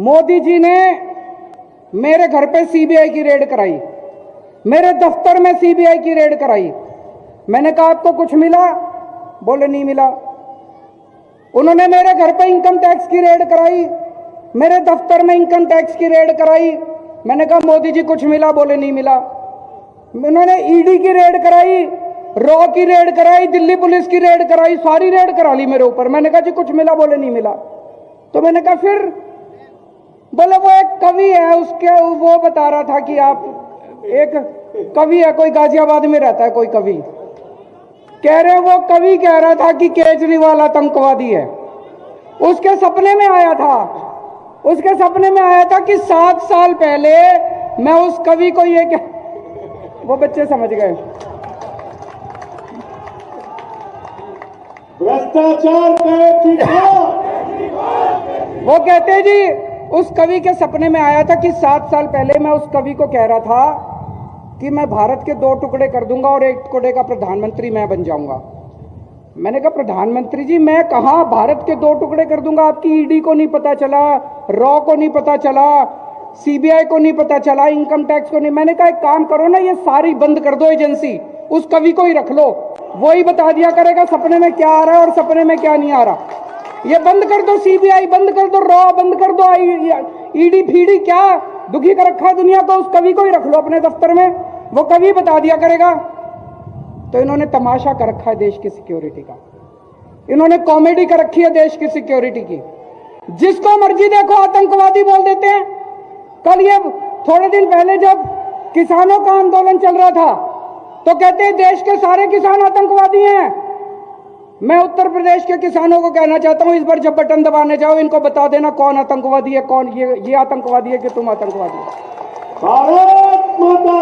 मोदी जी ने मेरे घर पे सीबीआई की रेड कराई, मेरे दफ्तर में सीबीआई की रेड कराई। मैंने कहा आपको कुछ मिला? बोले नहीं मिला। उन्होंने मेरे घर पे इनकम टैक्स की रेड कराई, मेरे दफ्तर में इनकम टैक्स की रेड कराई। मैंने कहा मोदी जी कुछ मिला? बोले नहीं मिला। उन्होंने ईडी की रेड कराई, रॉ की रेड कराई, दिल्ली पुलिस की रेड कराई, सारी रेड करा ली मेरे ऊपर। मैंने कहा जी कुछ मिला? बोले नहीं मिला। तो मैंने कहा फिर? बोले वो एक कवि है, उसके वो बता रहा था कि आप एक कवि है, कोई गाजियाबाद में रहता है कोई कवि, कह रहे वो कवि कह रहा था कि केजरीवाल आतंकवादी है। उसके सपने में आया था, उसके सपने में आया था कि 7 साल पहले मैं उस कवि को ये क्या, वो बच्चे समझ गए। भ्रष्टाचार वो कहते जी उस कवि के सपने में आया था कि 7 साल पहले मैं उस कवि को कह रहा था कि मैं भारत के 2 टुकड़े कर दूंगा और 1 टुकड़े का प्रधानमंत्री मैं बन जाऊंगा। मैंने कहा प्रधानमंत्री जी मैं कहा भारत के 2 टुकड़े कर दूंगा? आपकी ईडी को नहीं पता चला, रॉ को नहीं पता चला, सीबीआई को नहीं पता चला, इनकम टैक्स को नहीं। मैंने कहा एक काम करो ना, ये सारी बंद कर दो एजेंसी, उस कवि को ही रख लो, वो ही बता दिया करेगा सपने में क्या आ रहा है और सपने में क्या नहीं आ रहा। ये बंद कर दो, सीबीआई बंद कर दो, रॉ बंद कर दो, ईडी फीडी क्या दुखी कर रखा है दुनिया को, उस कवि को ही रख लो अपने दफ्तर में, वो कवि बता दिया करेगा। तो इन्होंने तमाशा कर रखा है देश की सिक्योरिटी का, इन्होंने कॉमेडी कर रखी है देश की सिक्योरिटी की। जिसको मर्जी देखो आतंकवादी बोल देते हैं। कल ये थोड़े दिन पहले जब किसानों का आंदोलन चल रहा था तो कहते हैं देश के सारे किसान आतंकवादी हैं। मैं उत्तर प्रदेश के किसानों को कहना चाहता हूं, इस बार जब बटन दबाने जाओ इनको बता देना कौन आतंकवादी है, कौन ये आतंकवादी है कि तुम आतंकवादी हो। भारत माता